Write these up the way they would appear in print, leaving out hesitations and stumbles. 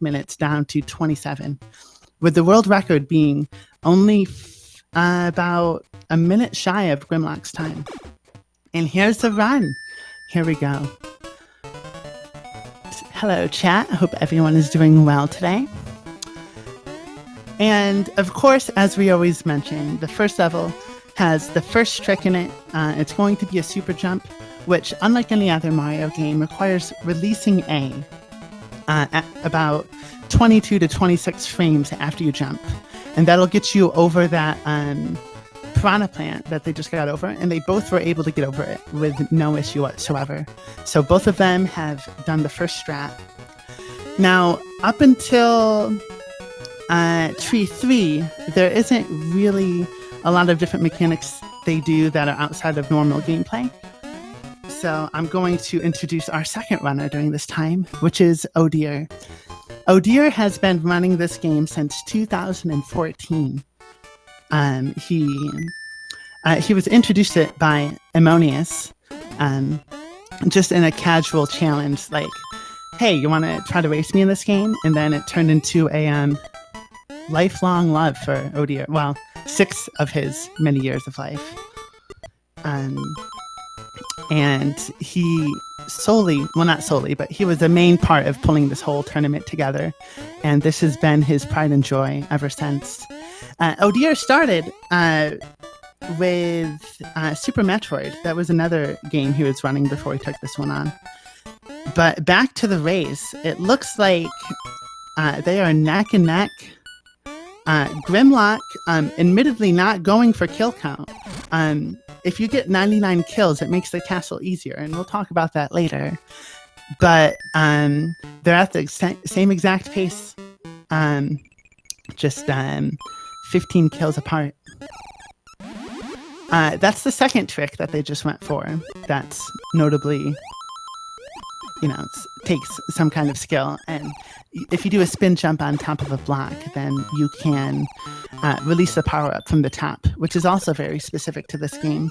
minutes down to 27, with the world record being only about a minute shy of Grymloq's time. And here's the run. Here we go. Hello, chat. I hope everyone is doing well today. And of course, as we always mention, the first level has the first trick in it. It's going to be a super jump, which, unlike any other Mario game, requires releasing A at about 22 to 26 frames after you jump. And that'll get you over that piranha plant that they just got over, and they both were able to get over it with no issue whatsoever. So both of them have done the first strat. Now, up until Tree 3, there isn't really a lot of different mechanics they do that are outside of normal gameplay. So I'm going to introduce our second runner during this time, which is O'Dear. O'Dear has been running this game since 2014. He was introduced to it by Ammonius, just in a casual challenge, like, hey, you want to try to race me in this game? And then it turned into a lifelong love for O'Dear. Well, 6 of his many years of life. And he not solely, but he was the main part of pulling this whole tournament together. And this has been his pride and joy ever since. O'Dear started with Super Metroid. That was another game he was running before he took this one on. But back to the race, it looks like they are neck and neck. Grymloq, admittedly not going for kill count. If you get 99 kills, it makes the castle easier, and we'll talk about that later. But they're at the same exact pace, just 15 kills apart. That's the second trick that they just went for. That's notably, takes some kind of skill. And if you do a spin jump on top of a block, then you can release the power-up from the top, which is also very specific to this game.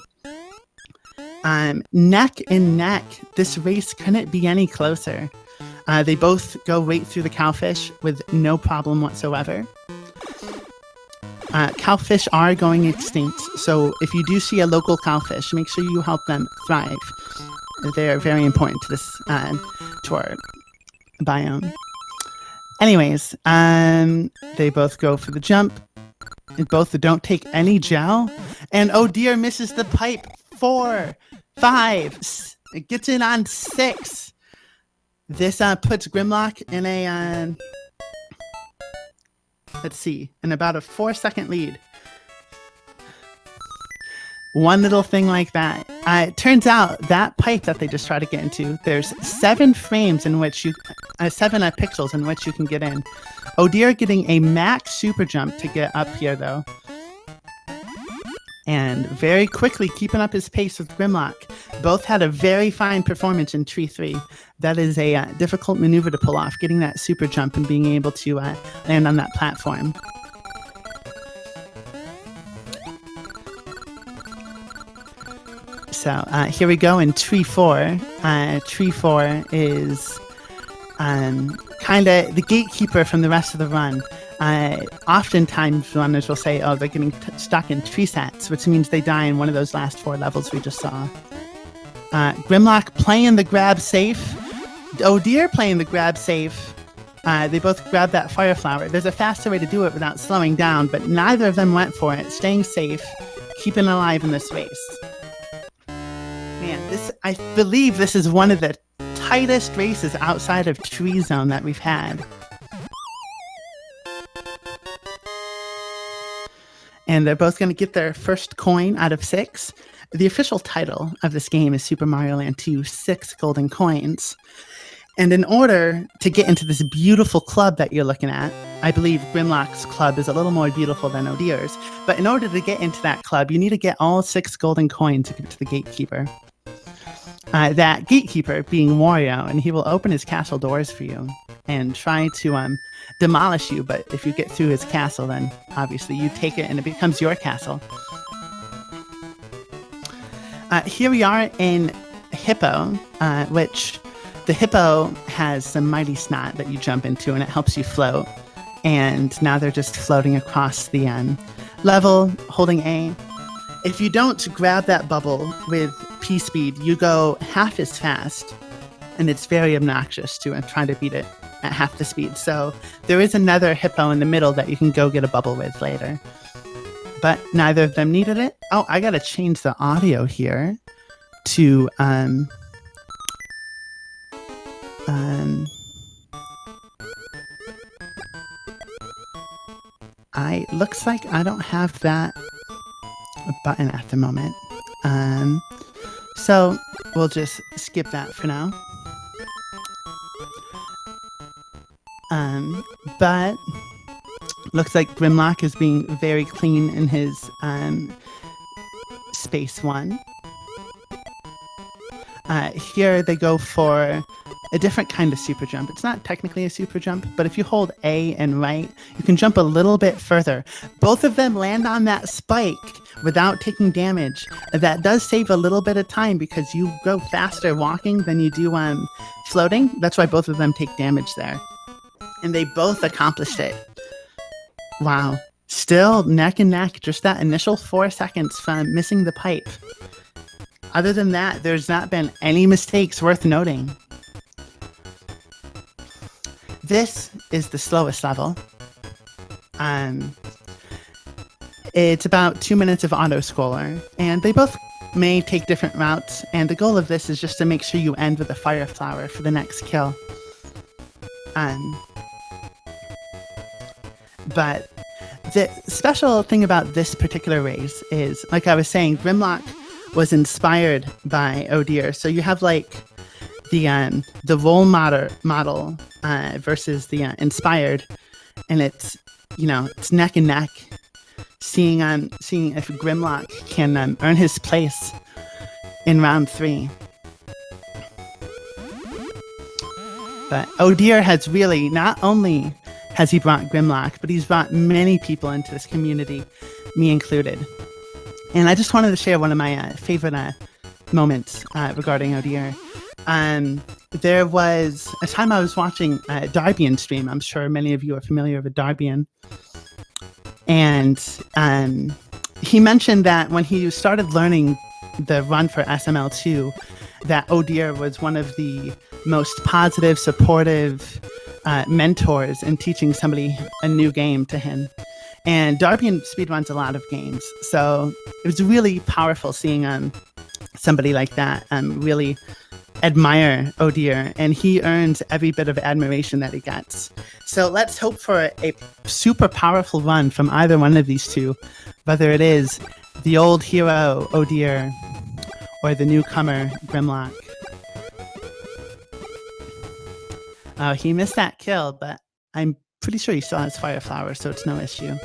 Neck and neck, this race couldn't be any closer. They both go right through the cowfish with no problem whatsoever. Cowfish are going extinct, so if you do see a local cowfish, make sure you help them thrive. They are very important to this, to our biome. Anyways, they both go for the jump. And both don't take any gel. And O'Dear misses the pipe. 4, 5. It gets in on 6. This puts Grymloq in a, in about a 4-second lead. One little thing like that. It turns out that pipe that they just tried to get into, there's 7 frames in which 7 pixels in which you can get in. O'Dear getting a max super jump to get up here, though. And very quickly keeping up his pace with Grymloq. Both had a very fine performance in Tree 3. That is a difficult maneuver to pull off, getting that super jump and being able to land on that platform. So here we go in Tree 4. Tree 4 is kind of the gatekeeper from the rest of the run. Oftentimes runners will say, oh, they're getting stuck in tree sets, which means they die in one of those last 4 levels we just saw. Grymloq playing the grab safe. O'Dear playing the grab safe. They both grab that fire flower. There's a faster way to do it without slowing down, but neither of them went for it. Staying safe, keeping alive in this race. Man, I believe this is one of the tightest races outside of Tree Zone that we've had. And they're both going to get their first coin out of 6. The official title of this game is Super Mario Land 2, 6 Golden Coins. And in order to get into this beautiful club that you're looking at, I believe Grymloq's club is a little more beautiful than O'Dear's, but in order to get into that club, you need to get all 6 golden coins to give it to the gatekeeper. That gatekeeper being Wario, and he will open his castle doors for you and try to demolish you, but if you get through his castle, then obviously you take it and it becomes your castle. Here we are in Hippo, which The hippo has some mighty snot that you jump into, and it helps you float. And now they're just floating across the level, holding A. If you don't grab that bubble with P speed, you go half as fast, and it's very obnoxious to try to beat it at half the speed. So there is another hippo in the middle that you can go get a bubble with later. But neither of them needed it. Oh, I gotta change the audio here to looks like I don't have that button at the moment. So we'll just skip that for now. But looks like Grymloq is being very clean in his space one. Here they go for a different kind of super jump. It's not technically a super jump, but if you hold A and right, you can jump a little bit further. Both of them land on that spike without taking damage. That does save a little bit of time because you go faster walking than you do floating. That's why both of them take damage there. And they both accomplished it. Wow. Still neck and neck, just that initial 4 seconds from missing the pipe. Other than that, there's not been any mistakes worth noting. This is the slowest level. It's about 2 minutes of auto scroller, and they both may take different routes, and the goal of this is just to make sure you end with a fire flower for the next kill. But the special thing about this particular race is, like I was saying, Grymloq was inspired by Oh Dear. So you have like the role model versus the inspired, and it's it's neck and neck. Seeing if Grymloq can earn his place in round 3. But Oh Dear has really, not only has he brought Grymloq, but he's brought many people into this community, me included. And I just wanted to share one of my favorite moments regarding Oh Dear. There was a time I was watching Darbian stream. I'm sure many of you are familiar with Darbian. And he mentioned that when he started learning the run for SML2, that Oh Dear was one of the most positive, supportive mentors in teaching somebody a new game to him. And Darbian speedruns a lot of games, so it was really powerful seeing somebody like that really admire Oh Dear, and he earns every bit of admiration that he gets. So let's hope for a super powerful run from either one of these two, whether it is the old hero Oh Dear or the newcomer Grymloq. Oh, he missed that kill, but I'm pretty sure he still has fire flower, so it's no issue.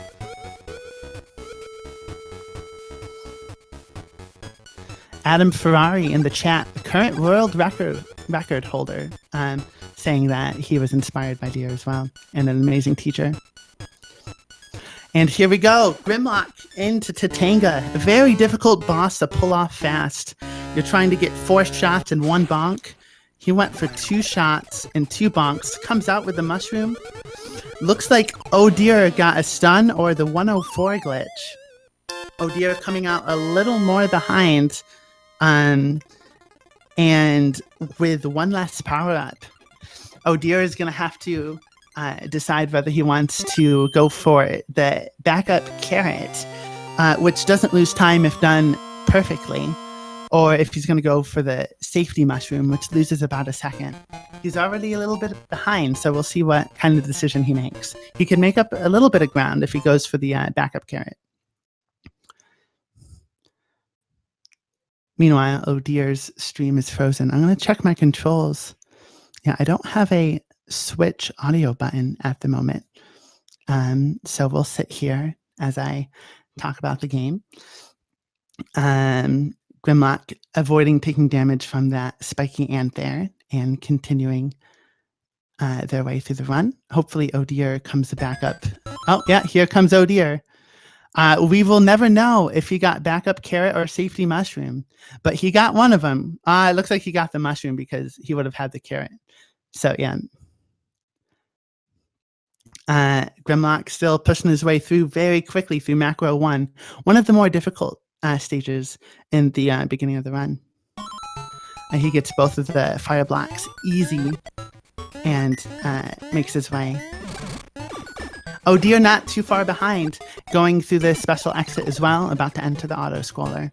Adam Ferrari in the chat, the current world record holder, saying that he was inspired by Deer as well, and an amazing teacher. And here we go, Grymloq into Tatanga, a very difficult boss to pull off fast. You're trying to get 4 shots in 1 bonk. He went for 2 shots and 2 bonks, comes out with the mushroom. Looks like Oh Dear got a stun or the 104 glitch. Oh Dear coming out a little more behind, and with 1 less power up. Oh Dear is going to have to decide whether he wants to go for the backup carrot, which doesn't lose time if done perfectly, or if he's going to go for the safety mushroom, which loses about a second. He's already a little bit behind, so we'll see what kind of decision he makes. He can make up a little bit of ground if he goes for the backup carrot. Meanwhile, Oh Dear's stream is frozen. I'm going to check my controls. Yeah, I don't have a switch audio button at the moment. So we'll sit here as I talk about the game. Grymloq avoiding taking damage from that spiky ant there and continuing their way through the run. Hopefully Oh Dear comes back up. Oh, yeah, here comes Oh Dear. We will never know if he got backup carrot or safety mushroom, but he got one of them. It looks like he got the mushroom because he would have had the carrot. So yeah. Grymloq still pushing his way through very quickly through Macro 1, one of the more difficult stages in the beginning of the run. And he gets both of the fire blocks easy and makes his way. Oh dear, not too far behind, going through the special exit as well, about to enter the auto-scroller.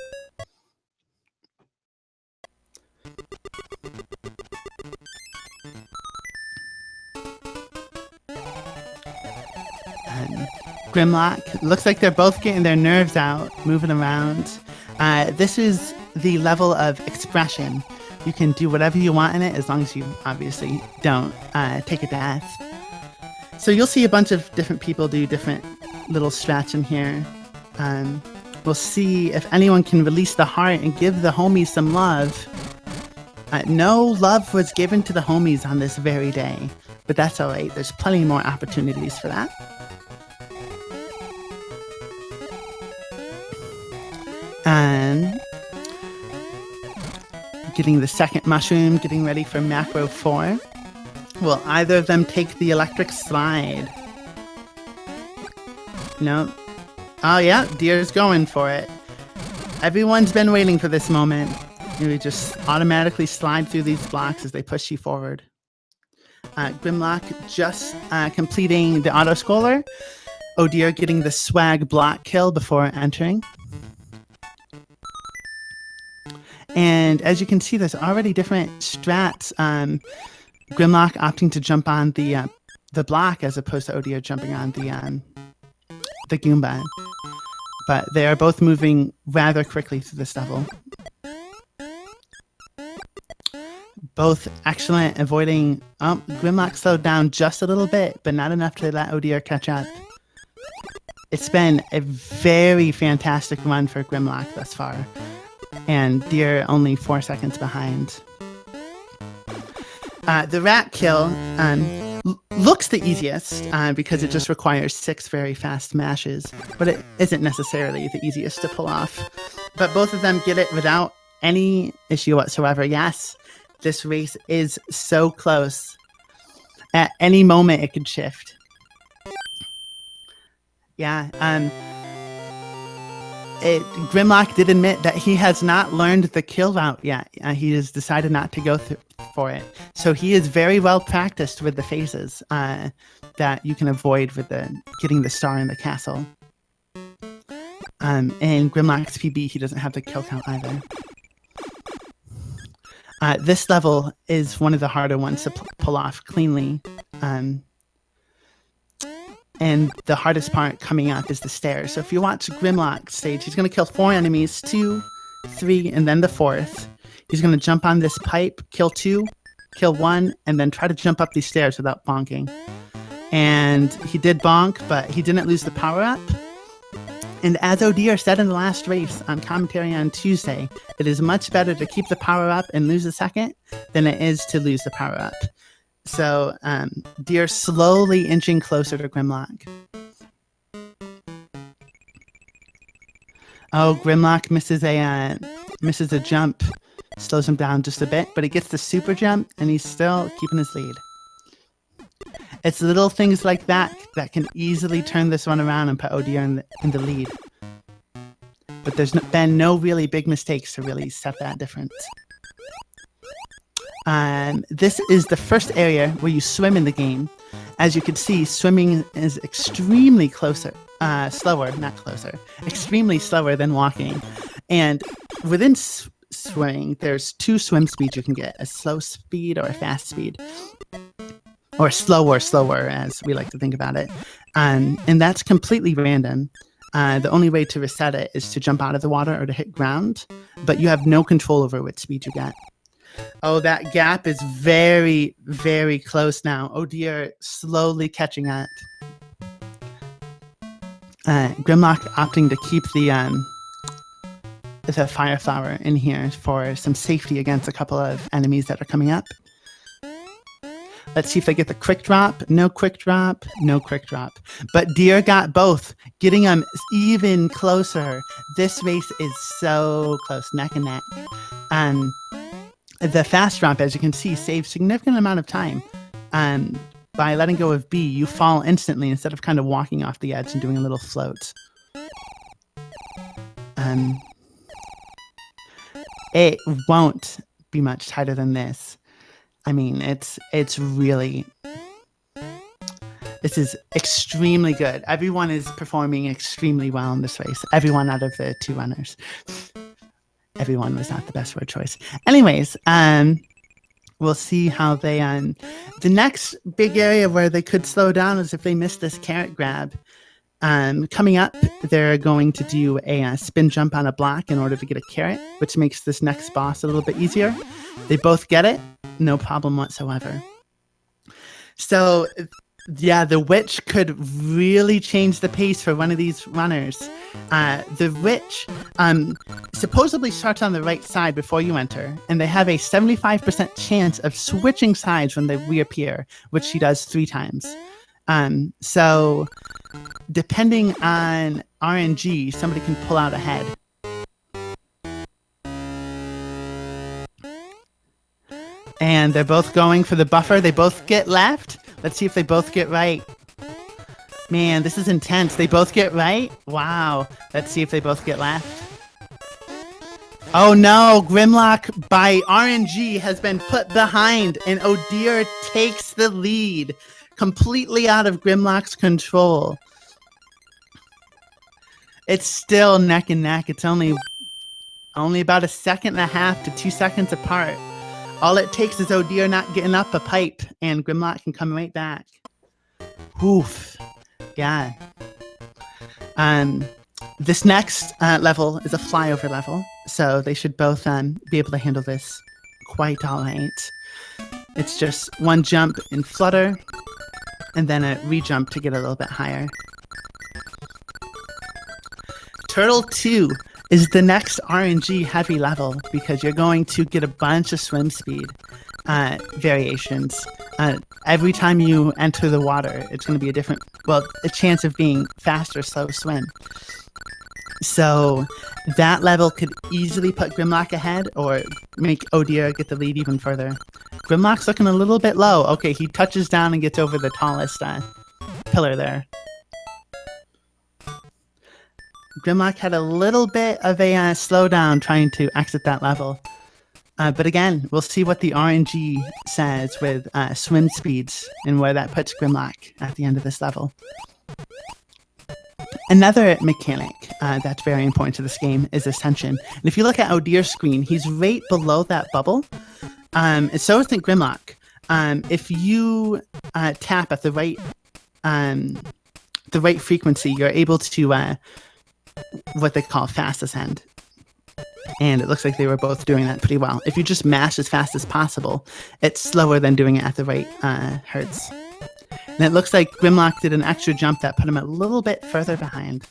Grymloq, looks like they're both getting their nerves out, moving around. This is the level of expression. You can do whatever you want in it, as long as you obviously don't take a death. So you'll see a bunch of different people do different little strats in here. We'll see if anyone can release the heart and give the homies some love. No love was given to the homies on this very day, but that's all right. There's plenty more opportunities for that. And getting the second mushroom, getting ready for Macro 4. Will either of them take the electric slide? No. Oh yeah, Deer's going for it. Everyone's been waiting for this moment. You just automatically slide through these blocks as they push you forward. Grymloq just completing the auto-scroller. Oh Deer getting the swag block kill before entering. And as you can see, there's already different strats. Grymloq opting to jump on the block as opposed to Odir jumping on the Goomba. But they are both moving rather quickly through this level. Both excellent, avoiding... Grymloq slowed down just a little bit, but not enough to let Odir catch up. It's been a very fantastic run for Grymloq thus far. And Deer only 4 seconds behind. The rat kill looks the easiest because it just requires 6 very fast mashes, but it isn't necessarily the easiest to pull off. But both of them get it without any issue whatsoever. Yes, this race is so close. At any moment, it could shift. Yeah, Grymloq did admit that he has not learned the kill route yet. He has decided not to go for it. So he is very well practiced with the phases that you can avoid with getting the star in the castle. In Grymloq's PB, he doesn't have the kill count either. This level is one of the harder ones to pull off cleanly. And the hardest part coming up is the stairs. So if you watch Grymloq's stage, he's going to kill 4 enemies, 2, 3, and then the 4th. He's going to jump on this pipe, kill 2, kill 1, and then try to jump up these stairs without bonking. And he did bonk, but he didn't lose the power-up. And as Odir said in the last race on commentary on Tuesday, it is much better to keep the power-up and lose a second than it is to lose the power-up. So, Deer slowly inching closer to Grymloq. Oh, Grymloq misses a jump, slows him down just a bit, but he gets the super jump, and he's still keeping his lead. It's little things like that that can easily turn this one around and put Odir in the lead. But there's been no really big mistakes to really set that difference. This is the first area where you swim in the game. As you can see, swimming is extremely extremely slower than walking. And within swimming, there's 2 swim speeds you can get, a slow speed or a fast speed. Or slower, as we like to think about it. And that's completely random. The only way to reset it is to jump out of the water or to hit ground, but you have no control over what speed you get. Oh, that gap is very, very close now. Oh dear, slowly catching up. Grymloq opting to keep the fire flower in here for some safety against a couple of enemies that are coming up. Let's see if they get the quick drop. No quick drop. No quick drop. But Deer got both, getting them even closer. This race is so close, neck and neck. The fast drop, as you can see, saves significant amount of time. By letting go of B, you fall instantly instead of kind of walking off the edge and doing a little float. It won't be much tighter than this. I mean, it's really... This is extremely good. Everyone is performing extremely well in this race. Everyone out of the 2 runners. Everyone was not the best word choice. Anyways, we'll see how they... the next big area where they could slow down is if they miss this carrot grab. Coming up, they're going to do a spin jump on a block in order to get a carrot, which makes this next boss a little bit easier. They both get it, no problem whatsoever. So, yeah, the witch could really change the pace for one of these runners. The witch supposedly starts on the right side before you enter, and they have a 75% chance of switching sides when they reappear, which she does 3 times. So, depending on RNG, somebody can pull out ahead. And they're both going for the buffer. They both get left. Let's see if they both get right. Man, this is intense. They both get right? Wow. Let's see if they both get left. Oh no, Grymloq by RNG has been put behind, and Oh Dear takes the lead. Completely out of Grymloq's control. It's still neck and neck. It's only about 1.5 seconds to 2 seconds apart. All it takes is Oh Dear not getting up a pipe, and Grymloq can come right back. Oof. Yeah. This next level is a flyover level, so they should both be able to handle this quite all right. It's just one jump in flutter, and then a re-jump to get a little bit higher. Turtle 2 is the next RNG heavy level because you're going to get a bunch of swim speed variations. Every time you enter the water, it's going to be a chance of being fast or slow swim. So that level could easily put Grymloq ahead or make Oh Dear get the lead even further. Grymloq's looking a little bit low. Okay, he touches down and gets over the tallest pillar there. Grymloq had a little bit of a slowdown trying to exit that level. But again, we'll see what the RNG says with swim speeds and where that puts Grymloq at the end of this level. Another mechanic that's very important to this game is Ascension. And if you look at Oh Dear's screen, he's right below that bubble. And so is Grymloq. If you tap at the right frequency, you're able to what they call fast ascend. And it looks like they were both doing that pretty well. If you just mash as fast as possible, it's slower than doing it at the right hertz. And it looks like Grymloq did an extra jump that put him a little bit further behind.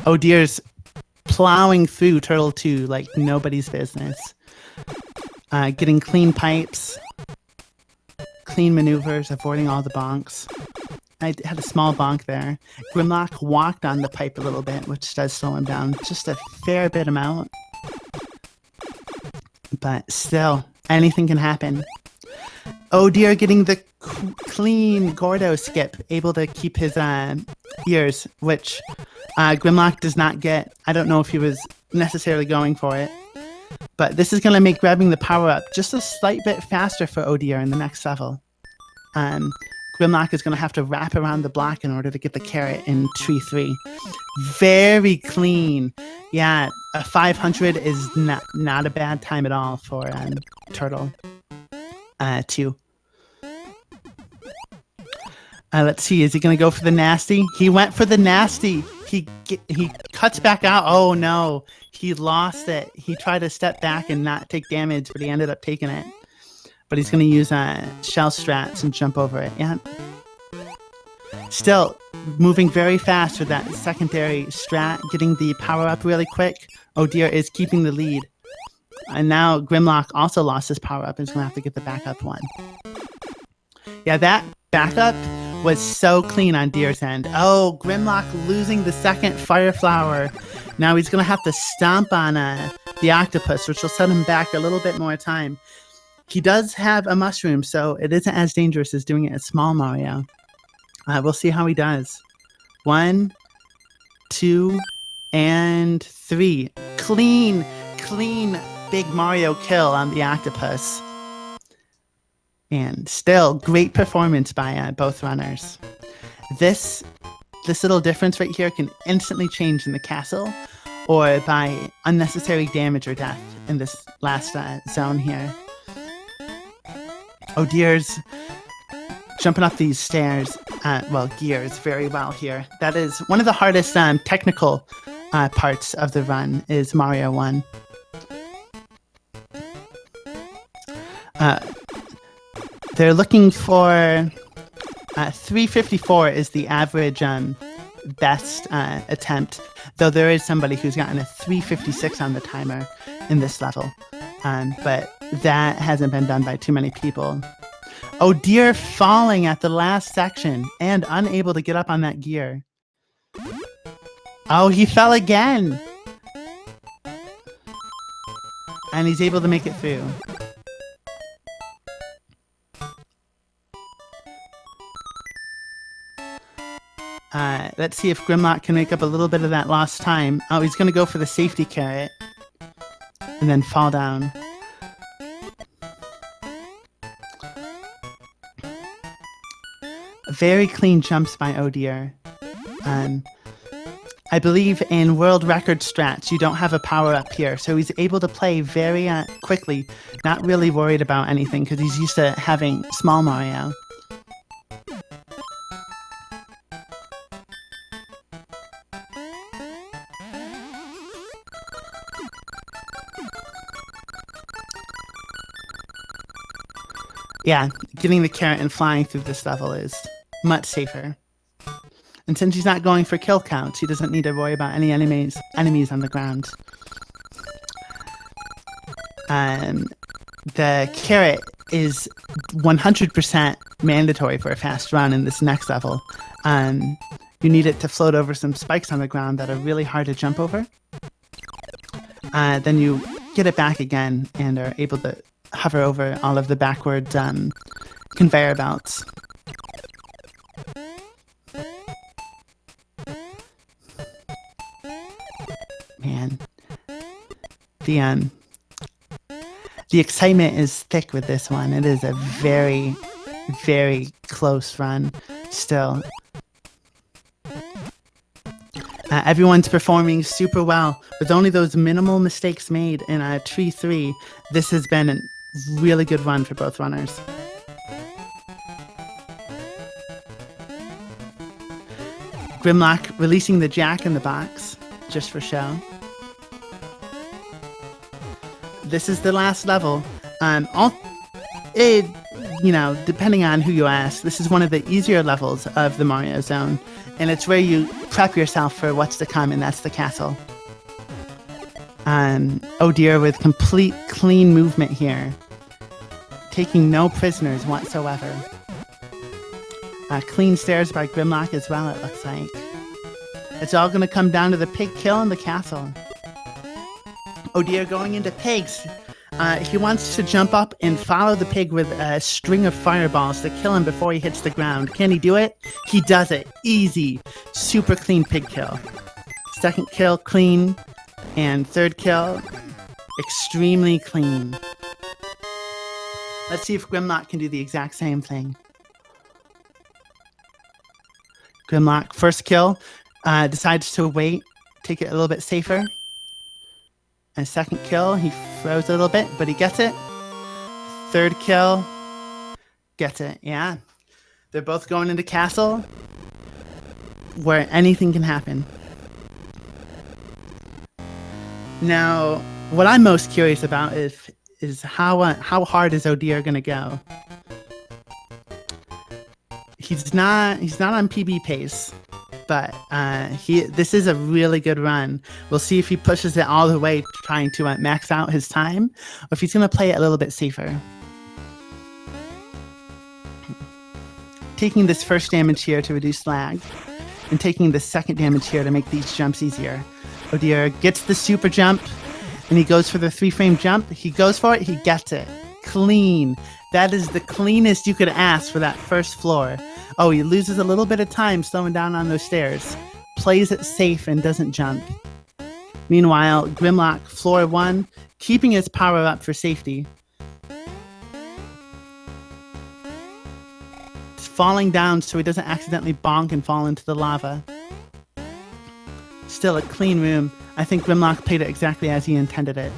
Oh Dear's plowing through Turtle 2 like nobody's business. Getting clean pipes, clean maneuvers, avoiding all the bonks. I had a small bonk there. Grymloq walked on the pipe a little bit, which does slow him down just a fair bit amount. But still, anything can happen. Oh Dear getting the clean Gordo skip, able to keep his ears, which Grymloq does not get. I don't know if he was necessarily going for it. But this is going to make grabbing the power-up just a slight bit faster for Oh Dear in the next level. Grymloq is going to have to wrap around the block in order to get the carrot in tree 3. Very clean. Yeah, a 500 is not a bad time at all for Turtle 2. Let's see, is he going to go for the nasty? He went for the nasty. He cuts back out. Oh no, he lost it. He tried to step back and not take damage, but he ended up taking it. But he's going to use shell strats and jump over it. Yeah. Still, moving very fast with that secondary strat, getting the power up really quick. Oh dear is keeping the lead. And now Grymloq also lost his power up and is going to have to get the backup one. Yeah, that backup was so clean on Deer's end. Oh, Grymloq losing the second Fire Flower. Now he's going to have to stomp on the octopus, which will set him back a little bit more time. He does have a mushroom, so it isn't as dangerous as doing it at Small Mario. We'll see how he does. 1, 2, and 3. Clean Big Mario kill on the octopus. And still, great performance by both runners. This little difference right here can instantly change in the castle or by unnecessary damage or death in this last zone here. Oh dear's jumping up these stairs, gears very well here. That is one of the hardest technical parts of the run is Mario 1. They're looking for 354 is the average best attempt, though there is somebody who's gotten a 356 on the timer in this level, but that hasn't been done by too many people. Oh dear, falling at the last section and unable to get up on that gear. Oh, he fell again! And he's able to make it through. Let's see if Grymloq can make up a little bit of that lost time. Oh, he's going to go for the safety carrot. And then fall down. Very clean jumps by Oh dear. I believe in world record strats, you don't have a power up here. So he's able to play very quickly, not really worried about anything because he's used to having Small Mario. Yeah, getting the carrot and flying through this level is much safer. And since he's not going for kill counts, he doesn't need to worry about any enemies on the ground. The carrot is 100% mandatory for a fast run in this next level. You need it to float over some spikes on the ground that are really hard to jump over. Then you get it back again and are able to hover over all of the backward conveyor belts. Man, the excitement is thick with this one. It is a very, very close run still. Everyone's performing super well. With only those minimal mistakes made in Tree 3, this has been a really good run for both runners. Grymloq releasing the Jack in the Box, just for show. This is the last level. Depending on who you ask, this is one of the easier levels of the Mario Zone. And it's where you prep yourself for what's to come, and that's the castle. Oh dear, with complete clean movement here. Taking no prisoners whatsoever. Clean stairs by Grymloq as well, it looks like. It's all going to come down to the pig kill in the castle. Oh dear, going into pigs. He wants to jump up and follow the pig with a string of fireballs to kill him before he hits the ground. Can he do it? He does it. Easy. Super clean pig kill. Second kill, clean. And third kill, extremely clean. Let's see if Grymloq can do the exact same thing. Grymloq, first kill, decides to wait, take it a little bit safer. And second kill, he froze a little bit, but he gets it. Third kill, gets it, yeah. They're both going into castle where anything can happen. Now, what I'm most curious about is how hard is O'Dear gonna go? He's not on PB pace. but this is a really good run. We'll see if he pushes it all the way, trying to max out his time, or if he's going to play it a little bit safer. Taking this first damage here to reduce lag, and taking the second damage here to make these jumps easier. Oh dear, gets the super jump, and he goes for the 3-frame jump. He goes for it, he gets it. Clean. That is the cleanest you could ask for that first floor. Oh, he loses a little bit of time slowing down on those stairs. Plays it safe and doesn't jump. Meanwhile, Grymloq, floor 1, keeping his power up for safety. He's falling down so he doesn't accidentally bonk and fall into the lava. Still a clean room. I think Grymloq played it exactly as he intended it.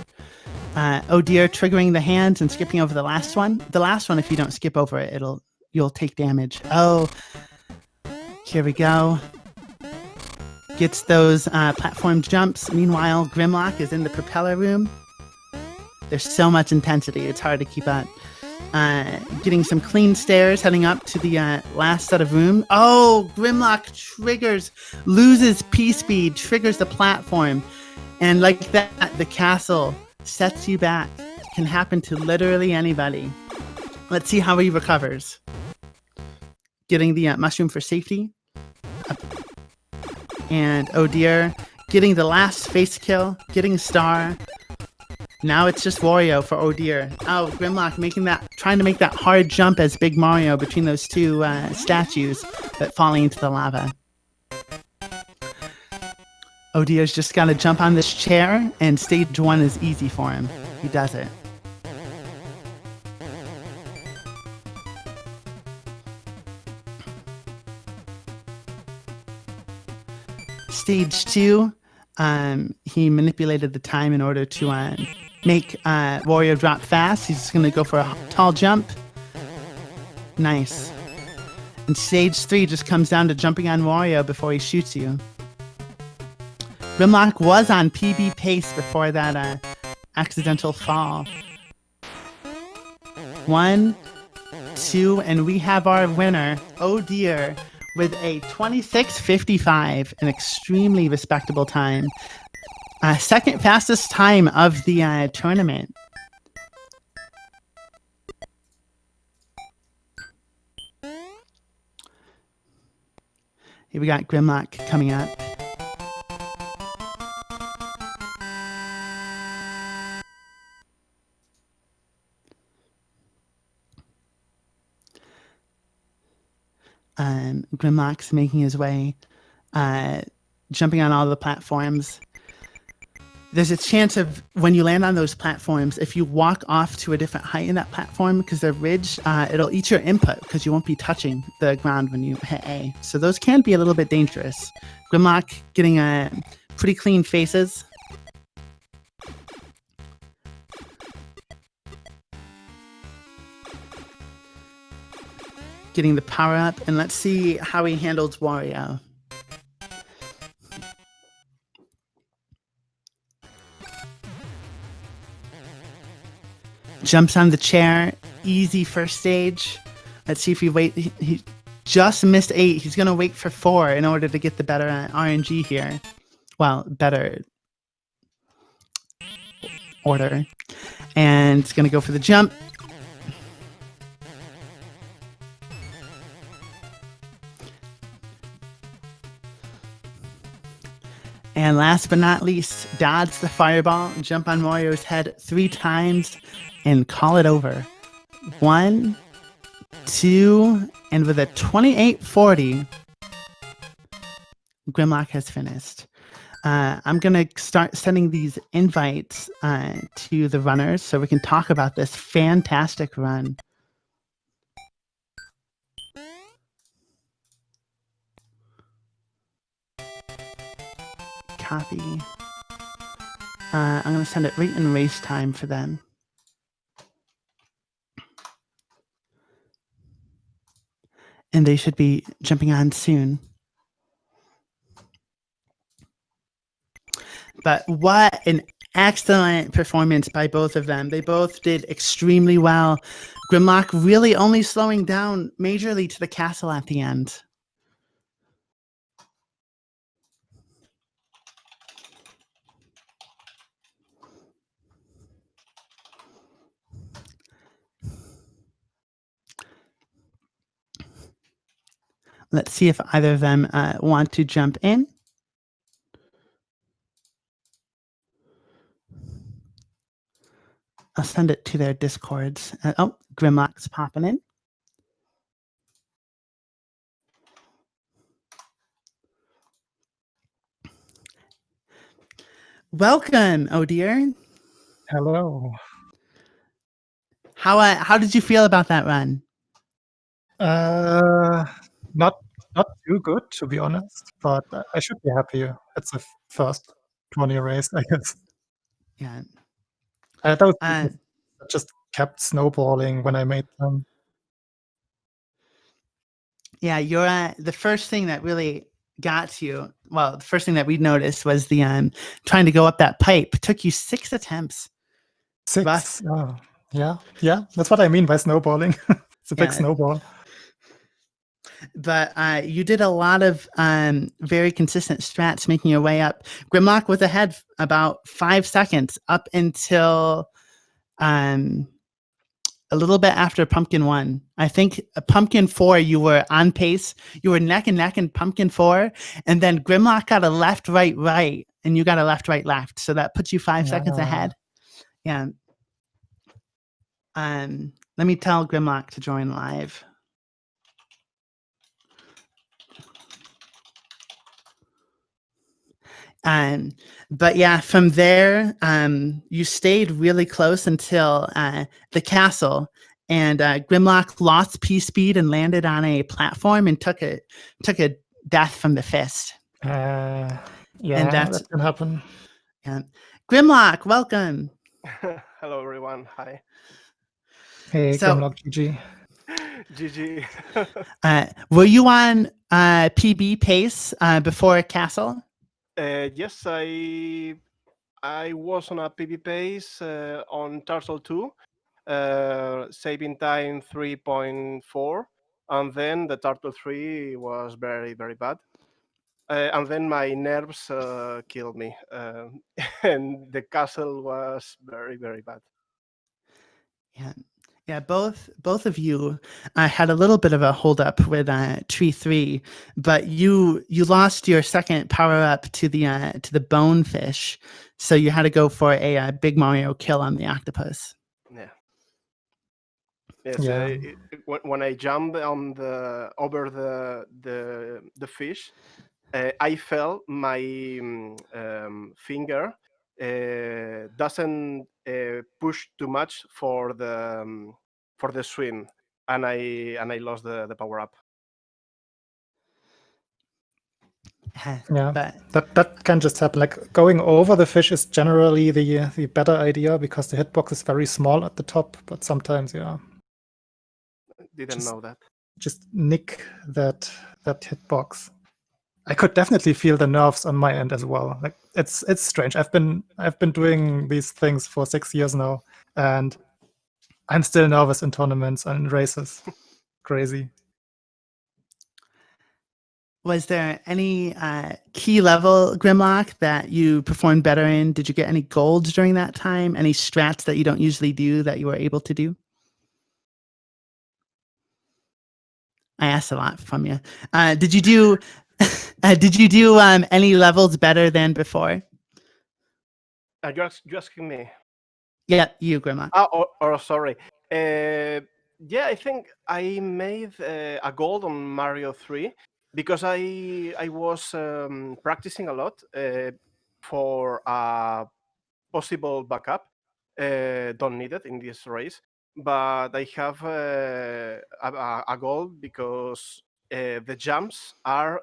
Oh dear, triggering the hands and skipping over the last one. The last one, if you don't skip over it, you'll take damage. Oh, here we go. Gets those platform jumps. Meanwhile, Grymloq is in the propeller room. There's so much intensity, it's hard to keep up. Getting some clean stairs, heading up to the last set of room. Oh, Grymloq triggers, loses P-speed, triggers the platform. And like that, the castle sets you back. It can happen to literally anybody. Let's see how he recovers. Getting the mushroom for safety. And oh dear, getting the last face kill, getting a star. Now it's just Wario for oh dear. Oh, Grymloq trying to make that hard jump as Big Mario between those two statues, but falling into the lava. Oh dear's just got to jump on this chair, and stage 1 is easy for him. He does it. Stage 2, he manipulated the time in order to make Wario drop fast. He's just going to go for a tall jump. Nice. And stage 3 just comes down to jumping on Wario before he shoots you. Grymloq was on PB pace before that accidental fall. 1, 2, and we have our winner, oh dear, with a 26:55, an extremely respectable time. Second fastest time of the tournament. Here we got Grymloq coming up. Grymloq's making his way, jumping on all the platforms. There's a chance of, when you land on those platforms, if you walk off to a different height in that platform, because they're ridged, it'll eat your input, because you won't be touching the ground when you hit A. So those can be a little bit dangerous. Grymloq getting pretty clean faces. Getting the power up, and let's see how he handles Wario. Jumps on the chair, easy first stage. Let's see if he just missed 8. He's gonna wait for 4 in order to get the better RNG here. Well, better order. And it's gonna go for the jump. And last but not least, dodge the fireball, jump on Wario's head 3 times, and call it over. 1, 2, and with a 28:40, Grymloq has finished. I'm going to start sending these invites to the runners so we can talk about this fantastic run. Copy. I'm going to send it right in race time for them. And they should be jumping on soon. But what an excellent performance by both of them. They both did extremely well. Grymloq really only slowing down majorly to the castle at the end. Let's see if either of them want to jump in. I'll send it to their Discords. Oh, Grymloq's popping in. Welcome, oh dear. Hello. How did you feel about that run? Not too good, to be honest, but I should be happy. It's the first 20 race, I guess. Yeah. Those people just kept snowballing when I made them. Yeah, you're the first thing that really got to you. Well, the first thing that we noticed was the trying to go up that pipe. It took you 6 attempts. 6. Rough. Oh, yeah. That's what I mean by snowballing. It's a big snowball. But you did a lot of very consistent strats making your way up. Grymloq was ahead about 5 seconds up until a little bit after Pumpkin 1. I think Pumpkin 4, you were on pace. You were neck and neck in Pumpkin 4. And then Grymloq got a left, right, right. And you got a left, right, left. So that puts you 5 seconds ahead. Yeah. Let me tell Grymloq to join live. But yeah, from there, you stayed really close until the castle, and Grymloq lost P speed and landed on a platform and took a death from the fist. Yeah, and that can happen. Yeah. Grymloq, welcome. Hello, everyone. Hi. Hey, So, Grymloq, GG. GG. Were you on PB pace before castle? Yes, I was on a PB pace on Turtle 2, saving time 3.4, and then the Turtle 3 was very, very bad. And then my nerves killed me, and the castle was very, very bad. Yeah, both of you had a little bit of a holdup with Tree 3, but you lost your second power up to the bonefish, so you had to go for a Big Mario kill on the octopus. Yeah. Yes. When I jumped on over the fish, I felt my finger doesn't push too much for the swim, and I lost the power up. Yeah, that can just happen. Like going over the fish is generally the better idea because the hitbox is very small at the top, but sometimes Didn't know that. Just nick that hitbox. I could definitely feel the nerves on my end as well. Like it's strange. I've been doing these things for 6 years now, and I'm still nervous in tournaments and races. Crazy. Was there any key level Grymloq that you performed better in? Did you get any golds during that time? Any strats that you don't usually do that you were able to do? I asked a lot from you. Did you do any levels better than before? You're asking me? Yeah, you, Grymloq. Oh, sorry. Yeah, I think I made a gold on Mario 3 because I was practicing a lot for a possible backup. Don't need it in this race, but I have a goal because the jumps are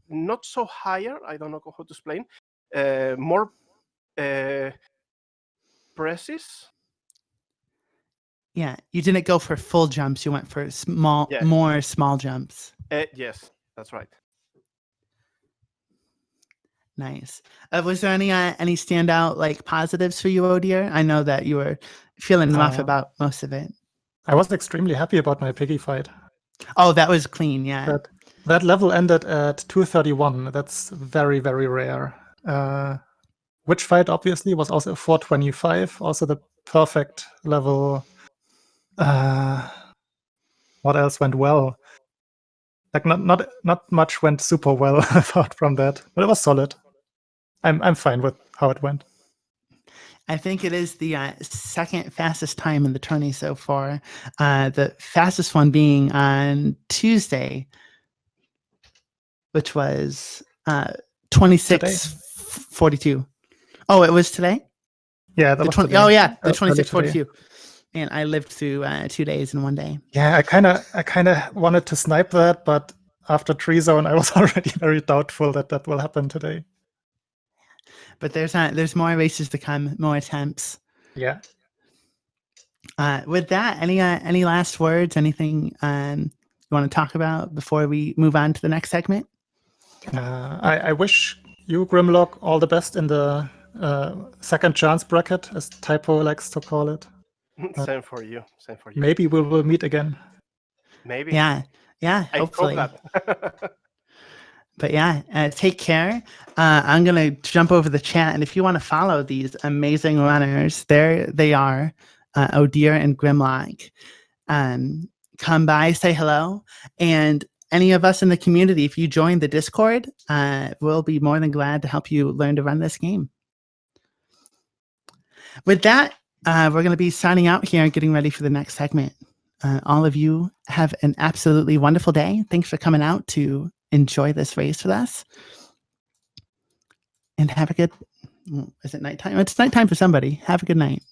not so higher. I don't know how to explain. More precise. Yeah, you didn't go for full jumps. You went for more small jumps. Yes, that's right. Nice. Was there any standout like positives for you, Odier? I know that you were feeling rough about most of it. I was extremely happy about my piggy fight. Oh, that was clean, yeah. That level ended at 231. That's very, very rare. Witch fight obviously was also 425, also the perfect level. What else went well? Like not much went super well apart from that, but it was solid. I'm fine with how it went. I think it is the second fastest time in the tourney so far. The fastest one being on Tuesday, which was 26:42. Oh, it was today? Yeah, that The was 20, today. oh yeah, the Early today. 26:42. And I lived through 2 days in one day. Yeah, I kind of wanted to snipe that, but after Tree Zone, I was already very doubtful that will happen today. But there's more races to come, more attempts. Yeah. With that, any last words? Anything you want to talk about before we move on to the next segment? I wish you, Grymloq, all the best in the second chance bracket, as Typo likes to call it. Same for you. Same for you. Maybe we will meet again. Maybe. Yeah, I hopefully. hope that. But yeah, take care. I'm going to jump over the chat. And if you want to follow these amazing runners, there they are, Odir and Grymloq. Come by, say hello. And any of us in the community, if you join the Discord, we'll be more than glad to help you learn to run this game. With that, we're going to be signing out here and getting ready for the next segment. All of you have an absolutely wonderful day. Thanks for coming out to enjoy this race with us. And have a good, is it nighttime? It's nighttime for somebody. Have a good night.